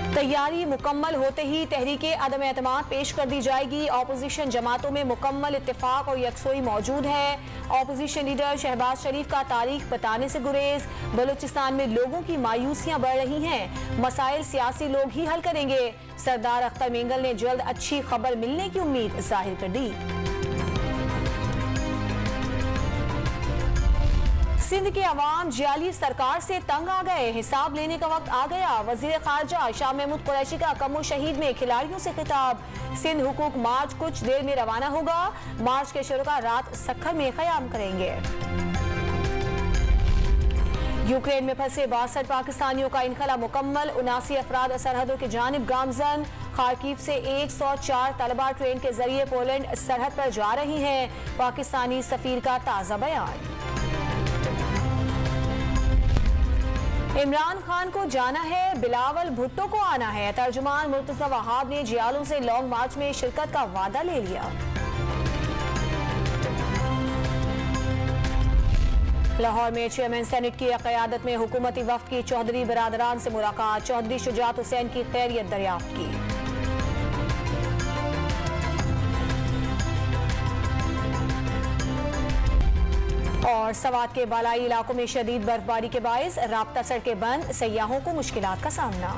तैयारी मुकम्मल होते ही तहरीके अदम एतमाद पेश कर दी जाएगी। ऑपोजिशन जमातों में मुकम्मल इत्तेफाक और यकसोई मौजूद है। ऑपोजिशन लीडर शहबाज शरीफ का तारीख बताने से गुरेज। बलूचिस्तान में लोगों की मायूसियां बढ़ रही हैं, मसाइल सियासी लोग ही हल करेंगे। सरदार अख्तर मेंगल ने जल्द अच्छी खबर मिलने की उम्मीद जाहिर कर दी। सिंध के अवाम जियाली सरकार से तंग आ गए, हिसाब लेने का वक्त आ गया। वजीर खारजा शाह महमूद कुरैशी का कमो शहीद में खिलाड़ियों से खिताब। सिंध हुकूक मार्च कुछ देर में रवाना होगा। मार्च के शुरा रात सखर में क़याम करेंगे। यूक्रेन में फंसे 62 पाकिस्तानियों का इनखला मुकम्मल। 79 अफराद सरहदों की जानिब गामजन। खारकीव से 104 तलबा ट्रेन के जरिए पोलैंड सरहद पर जा रही हैं। पाकिस्तानी सफीर का ताज़ा बयान। इमरान खान को जाना है, बिलावल भुट्टो को आना है। तर्जुमान मुर्तज़ा वहाब ने जियालों से लॉन्ग मार्च में शिरकत का वादा ले लिया। लाहौर में चेयरमैन सेनेट की क़यादत में हुकूमती वफ्द की चौधरी बरादरान से मुलाकात। चौधरी शुजात हुसैन की खैरियत दरियाफ्त की। और सवात के बालाई इलाकों में शदीद बर्फबारी के बायस राब्ता सड़कें बंद, सयाहों को मुश्किलात का सामना।